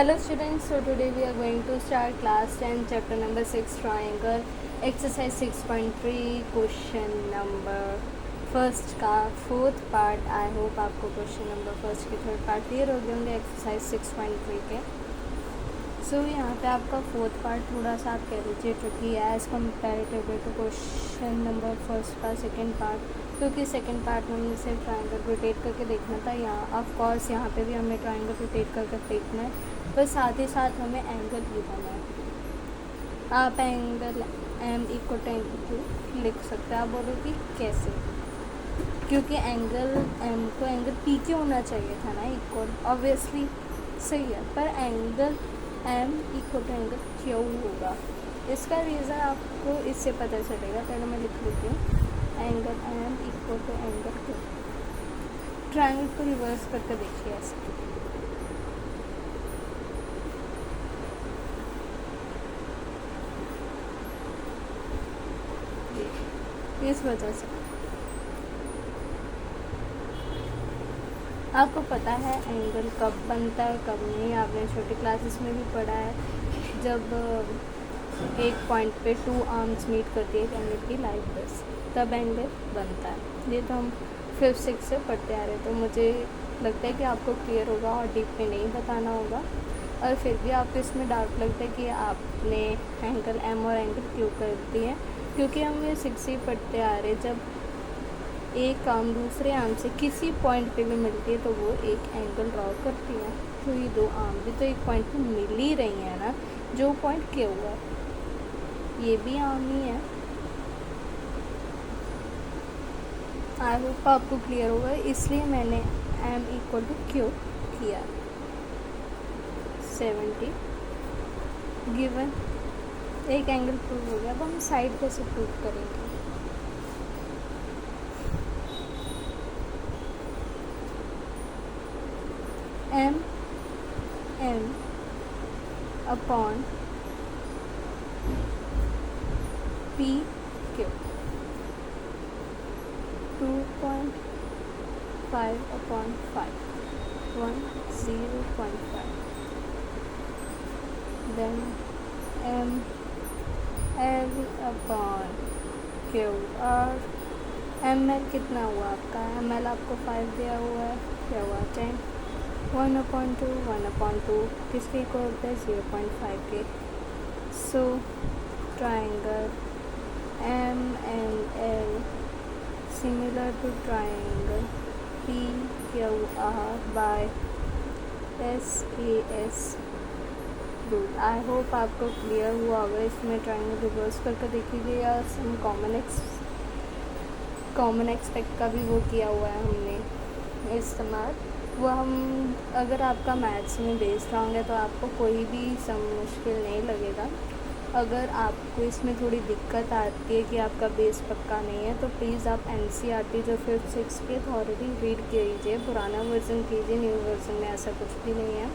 Hello students, so today we are going to start class 10 chapter number 6 triangle exercise 6.3 question number first का fourth part. आई hope आपको question number first के third part clear हो गए होंगे exercise 6.3 के। सो यहाँ पे आपका फोर्थ पार्ट थोड़ा सा आप कह लीजिए ट्रिकी है as comparatively to question number first का सेकेंड पार्ट, क्योंकि सेकेंड पार्ट में हमने सिर्फ ट्राइंगल रोटेट करके देखना था। यहाँ ऑफ कोर्स यहाँ पे भी हमें ट्राइंगल रोटेट करके देखना है, पर साथ ही साथ हमें एंगल भी करना है। आप एंगल एम इक्वल टू लिख सकते हैं। आप बोलो कि कैसे, क्योंकि एंगल एम को एंगल पी के होना चाहिए था ना इक्वल, ऑब्वियसली सही है, पर angle M equal to angle क्यों होगा इसका रीज़न आपको इससे पता चलेगा। पहले मैं लिख लेती हूँ angle M equal to angle Q. Triangle को रिवर्स करके देखिए ऐसे, इस वजह से आपको पता है एंगल कब बनता है कब नहीं। आपने छोटी क्लासेस में भी पढ़ा है, जब एक पॉइंट पे टू आर्म्स मीट करती है एंगल की लाइक दिस, तब एंगल बनता है। ये तो हम 5th-6th से पढ़ते आ रहे, तो मुझे लगता है कि आपको क्लियर होगा और डीप में नहीं बताना होगा। और फिर भी आपको इसमें डाउट लगता है कि आपने एंगल एम और एंगल क्यों कर दिए, क्योंकि हम ये 6 ही पढ़ते आ रहे, जब एक आर्म दूसरे आर्म से किसी पॉइंट पे भी मिलती है तो वो एक एंगल ड्रॉ करती है। तो ये दो आर्म भी तो एक पॉइंट पे मिल ही रही है ना, जो पॉइंट क्यों हुआ, ये भी आर्म ही है। आई होप आपको क्लियर होगा, इसलिए मैंने एम इक्वल टू क्यू किया। 70 गिवन एक एंगल प्रूव हो गया। अब हम साइड कैसे प्रूव करेंगे। M M upon P Q 2.5 upon 5 10.5 then M L upon Q. और एम एल कितना हुआ आपका, एम एल आपको 5 दिया हुआ है, क्या हुआ 10। 1/2 किसके इक्वल होता है 0.5 के। So triangle M and L similar to triangle P Q R by S A S rule. I hope आपको क्लियर हुआ होगा। इसमें ट्राइंगल रिवर्स करके देखिए, या सम कॉमन एक्सपेक्ट का भी वो किया हुआ है हमने इस्तेमाल। वो हम अगर आपका मैथ्स में बेस रॉन्ग है तो आपको कोई भी सम मुश्किल नहीं लगेगा। अगर आपको इसमें थोड़ी दिक्कत आती है कि आपका बेस पक्का नहीं है, तो प्लीज़ आप NCERT जो 5th-6th के ऑलरेडी रीड कीजिए, पुराना वर्जन कीजिए, न्यू वर्जन में ऐसा कुछ भी नहीं है।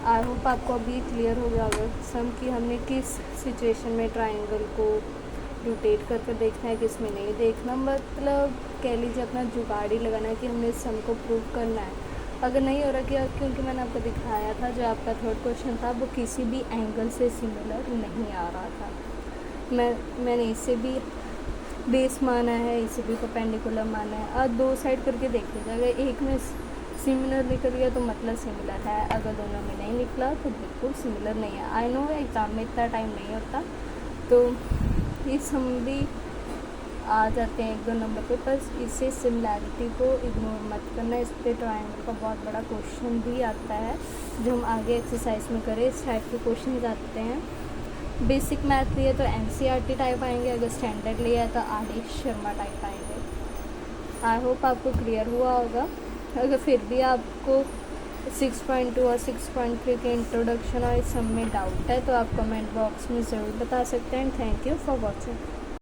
आई होप आपको अभी क्लियर हो गया होगा सम कि हमने किस सिचुएशन में ट्राइंगल को रोटेट करके देखना है, किस में नहीं देखना। मतलब कह लीजिए अपना जुगाड़ ही लगाना है कि हमने इस सम को प्रूव करना है। अगर नहीं हो रहा कि क्योंकि मैंने आपको दिखाया था जो आपका थर्ड क्वेश्चन था वो किसी भी एंगल से सिमिलर नहीं आ रहा था। मैंने इसे भी बेस माना है, इसे भी परपेंडिकुलर माना है। और दो साइड करके देख लीजिए, अगर एक में सिमिलर निकल गया तो मतलब सिमिलर है, अगर दोनों में नहीं निकला तो बिल्कुल सिमिलर नहीं है। आई नो एग्ज़ाम में इतना टाइम नहीं होता, तो ये सम भी आ जाते हैं 1-2 नंबर पे, पर इससे सिमिलैरिटी को इग्नोर मत करना। इस पर ट्राइंगल का बहुत बड़ा क्वेश्चन भी आता है जो हम आगे एक्सरसाइज में करें। इस टाइप के क्वेश्चन आते हैं। बेसिक मैथ लिए तो NCERT टाइप आएंगे, अगर स्टैंडर्ड लिया है तो RD शर्मा टाइप आएंगे। आई होप आपको क्लियर हुआ होगा। अगर फिर भी आपको 6.2 और 6.3 के इंट्रोडक्शन और इस सब में डाउट है तो आप कमेंट बॉक्स में ज़रूर बता सकते हैं। Thank you for watching.